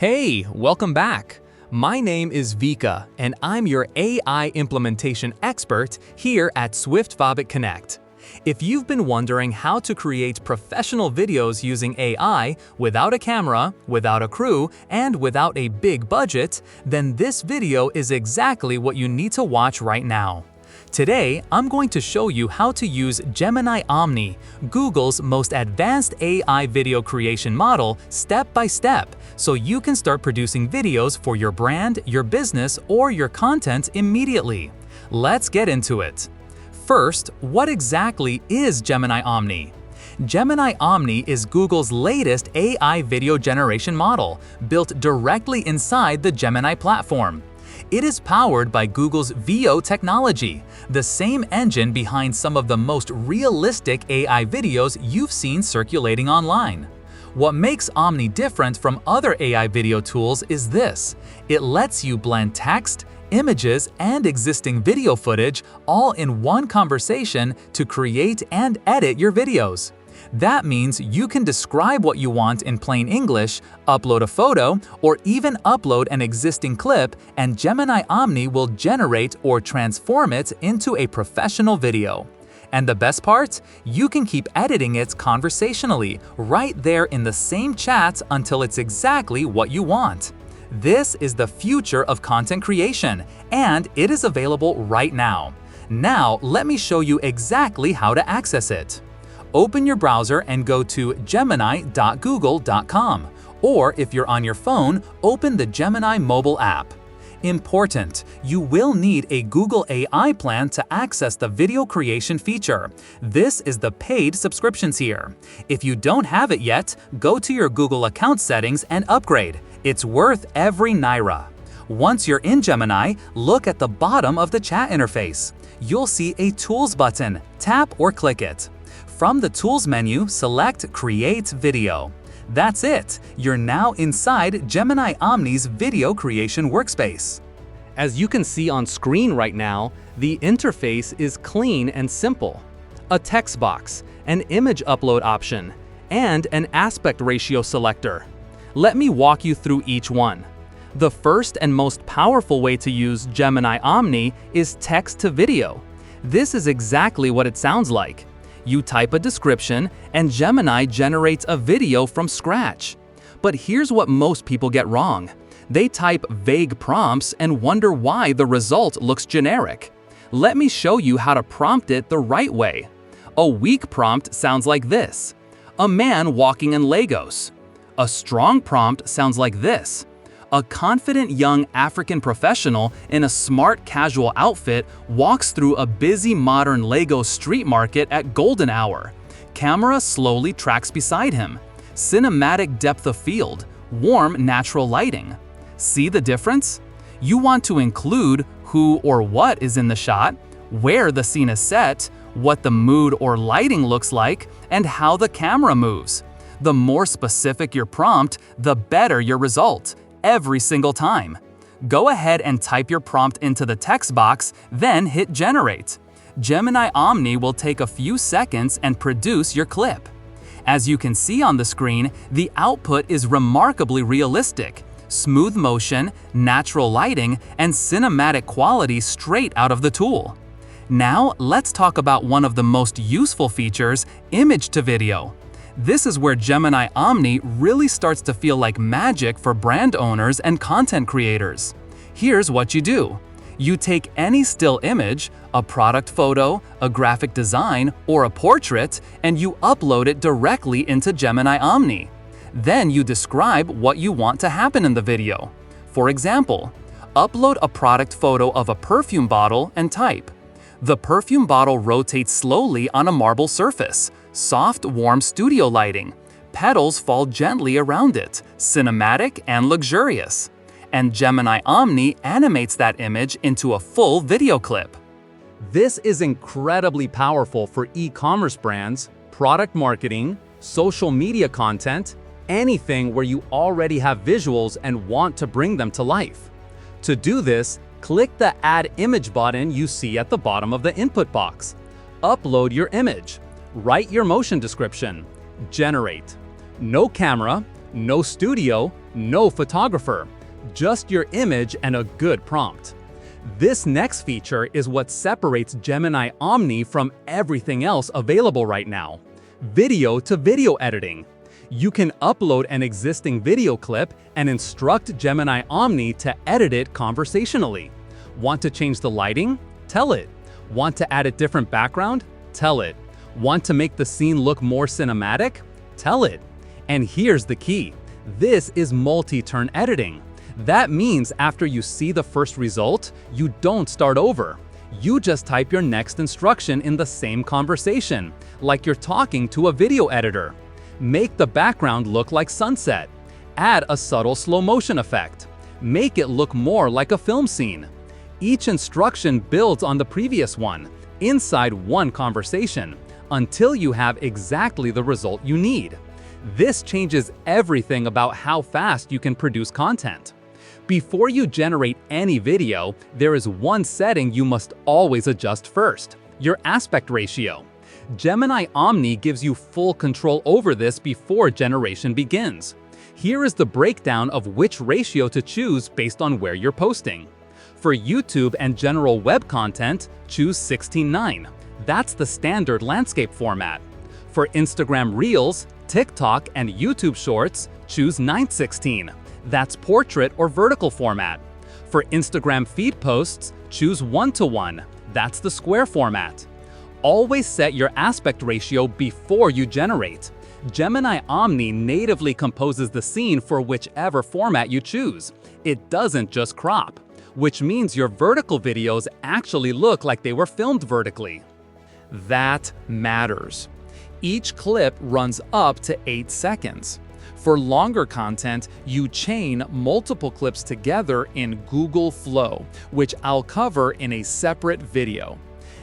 Hey, welcome back. My name is Vika, and I'm your AI implementation expert here at Swiftovic Connect. If you've been wondering how to create professional videos using AI without a camera, without a crew, and without a big budget, then this video is exactly what you need to watch right now. Today, I'm going to show you how to use Gemini Omni, Google's most advanced AI video creation model, step by step, so you can start producing videos for your brand, your business, or your content immediately. Let's get into it. First, what exactly is Gemini Omni? Gemini Omni is Google's latest AI video generation model, built directly inside the Gemini platform. It is powered by Google's VO technology, the same engine behind some of the most realistic AI videos you've seen circulating online. What makes Omni different from other AI video tools is this: it lets you blend text, images, and existing video footage all in one conversation to create and edit your videos. That means you can describe what you want in plain English, upload a photo, or even upload an existing clip, and Gemini Omni will generate or transform it into a professional video. And the best part? You can keep editing it conversationally, right there in the same chat until it's exactly what you want. This is the future of content creation, and it is available right now. Now, let me show you exactly how to access it. Open your browser and go to gemini.google.com, or if you're on your phone, open the Gemini mobile app. Important: you will need a Google AI plan to access the video creation feature. This is the paid subscription tier. If you don't have it yet, go to your Google account settings and upgrade. It's worth every naira. Once you're in Gemini, look at the bottom of the chat interface. You'll see a Tools button. Tap or click it. From the Tools menu, select Create Video. That's it! You're now inside Gemini Omni's video creation workspace. As you can see on screen right now, the interface is clean and simple. A text box, an image upload option, and an aspect ratio selector. Let me walk you through each one. The first and most powerful way to use Gemini Omni is text to video. This is exactly what it sounds like. You type a description, and Gemini generates a video from scratch. But here's what most people get wrong. They type vague prompts and wonder why the result looks generic. Let me show you how to prompt it the right way. A weak prompt sounds like this: a man walking in Lagos. A strong prompt sounds like this: a confident young African professional in a smart casual outfit walks through a busy modern Lagos street market at golden hour. Camera slowly tracks beside him. Cinematic depth of field, warm natural lighting. See the difference? You want to include who or what is in the shot, where the scene is set, what the mood or lighting looks like, and how the camera moves. The more specific your prompt, the better your result. Every single time. Go ahead and type your prompt into the text box, then hit Generate. Gemini Omni will take a few seconds and produce your clip. As you can see on the screen, the output is remarkably realistic. Smooth motion, natural lighting, and cinematic quality straight out of the tool. Now, let's talk about one of the most useful features: image to video. This is where Gemini Omni really starts to feel like magic for brand owners and content creators. Here's what you do. You take any still image, a product photo, a graphic design, or a portrait, and you upload it directly into Gemini Omni. Then you describe what you want to happen in the video. For example, upload a product photo of a perfume bottle and type: the perfume bottle rotates slowly on a marble surface. Soft, warm studio lighting. Petals fall gently around it, cinematic and luxurious. And Gemini Omni animates that image into a full video clip. This is incredibly powerful for e-commerce brands, product marketing, social media content, anything where you already have visuals and want to bring them to life. To do this, click the Add Image button you see at the bottom of the input box. Upload your image. Write your motion description. Generate. No camera, no studio, no photographer, just your image and a good prompt. This next feature is what separates Gemini Omni from everything else available right now: video-to-video editing. You can upload an existing video clip and instruct Gemini Omni to edit it conversationally. Want to change the lighting? Tell it. Want to add a different background? Tell it. Want to make the scene look more cinematic? Tell it. And here's the key. This is multi-turn editing. That means after you see the first result, you don't start over. You just type your next instruction in the same conversation, like you're talking to a video editor. Make the background look like sunset. Add a subtle slow motion effect. Make it look more like a film scene. Each instruction builds on the previous one, inside one conversation, until you have exactly the result you need. This changes everything about how fast you can produce content. Before you generate any video, there is one setting you must always adjust first: your aspect ratio. Gemini Omni gives you full control over this before generation begins. Here is the breakdown of which ratio to choose based on where you're posting. For YouTube and general web content, choose 16:9. That's the standard landscape format. For Instagram Reels, TikTok, and YouTube Shorts, choose 9:16. That's portrait or vertical format. For Instagram feed posts, choose 1:1. That's the square format. Always set your aspect ratio before you generate. Gemini Omni natively composes the scene for whichever format you choose. It doesn't just crop, which means your vertical videos actually look like they were filmed vertically. That matters. Each clip runs up to 8 seconds. For longer content, you chain multiple clips together in Google Flow, which I'll cover in a separate video.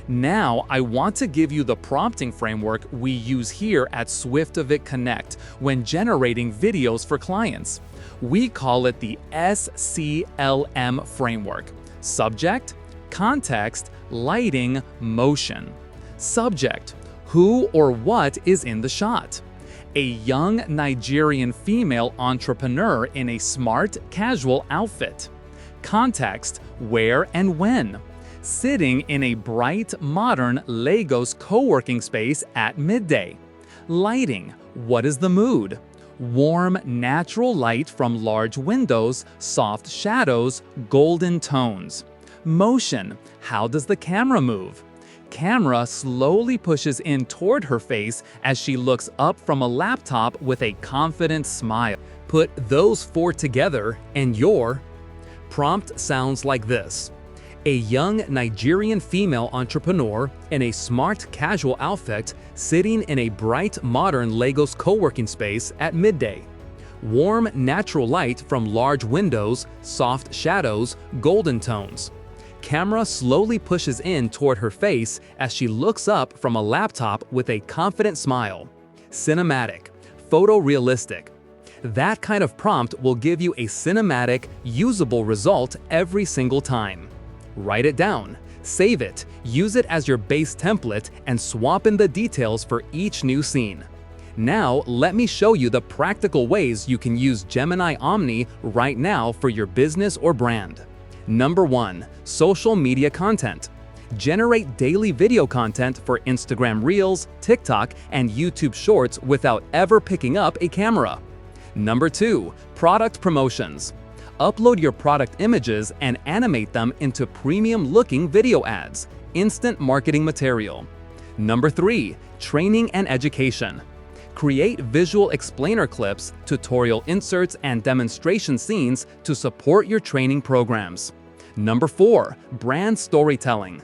Now, I want to give you the prompting framework we use here at Swiftovic Connect when generating videos for clients. We call it the SCLM framework: subject, context, lighting, motion. Subject: who or what is in the shot? A young Nigerian female entrepreneur in a smart, casual outfit. Context: where and when. Sitting in a bright, modern Lagos co-working space at midday. Lighting: what is the mood? Warm, natural light from large windows, soft shadows, golden tones. Motion: how does the camera move? Camera slowly pushes in toward her face as she looks up from a laptop with a confident smile. Put those four together and your prompt sounds like this: a young Nigerian female entrepreneur in a smart casual outfit sitting in a bright modern Lagos co-working space at midday. Warm natural light from large windows, soft shadows, golden tones. Camera slowly pushes in toward her face as she looks up from a laptop with a confident smile. Cinematic, photorealistic. That kind of prompt will give you a cinematic, usable result every single time. Write it down, save it, use it as your base template, and swap in the details for each new scene. Now, let me show you the practical ways you can use Gemini Omni right now for your business or brand. Number 1. Social media content. Generate daily video content for Instagram Reels, TikTok, and YouTube Shorts without ever picking up a camera. Number 2. Product promotions. Upload your product images and animate them into premium-looking video ads, instant marketing material. Number 3. Training and education. Create visual explainer clips, tutorial inserts, and demonstration scenes to support your training programs. Number 4. Brand storytelling.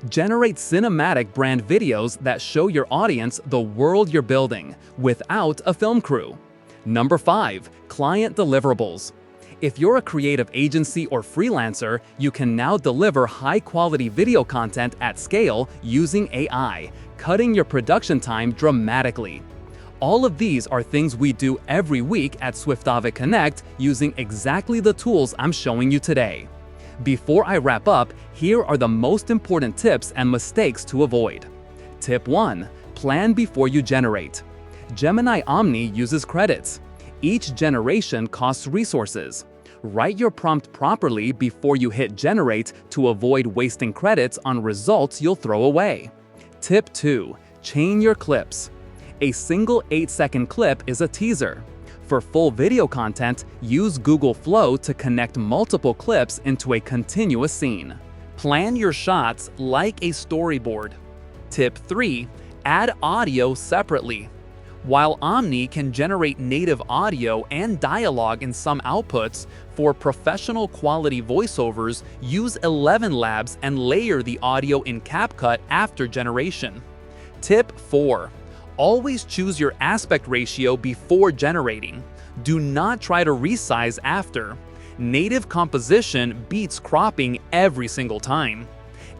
Generate cinematic brand videos that show your audience the world you're building without a film crew. Number 5. Client deliverables. If you're a creative agency or freelancer, you can now deliver high-quality video content at scale using AI, cutting your production time dramatically. All of these are things we do every week at Swiftovic Connect using exactly the tools I'm showing you today. Before I wrap up, here are the most important tips and mistakes to avoid. Tip 1. Plan before you generate. Gemini Omni uses credits. Each generation costs resources. Write your prompt properly before you hit generate to avoid wasting credits on results you'll throw away. Tip 2. Chain your clips. A single 8-second clip is a teaser. For full video content, use Google Flow to connect multiple clips into a continuous scene. Plan your shots like a storyboard. Tip 3. Add audio separately. While Omni can generate native audio and dialogue in some outputs, for professional quality voiceovers, use 11 Labs and layer the audio in CapCut after generation. Tip 4. Always choose your aspect ratio before generating. Do not try to resize after. Native composition beats cropping every single time.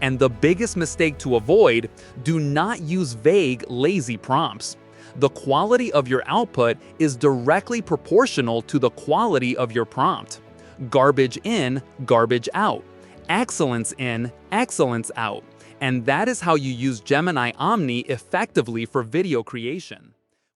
And the biggest mistake to avoid, do not use vague, lazy prompts. The quality of your output is directly proportional to the quality of your prompt. Garbage in, garbage out. Excellence in, excellence out. And that is how you use Gemini Omni effectively for video creation.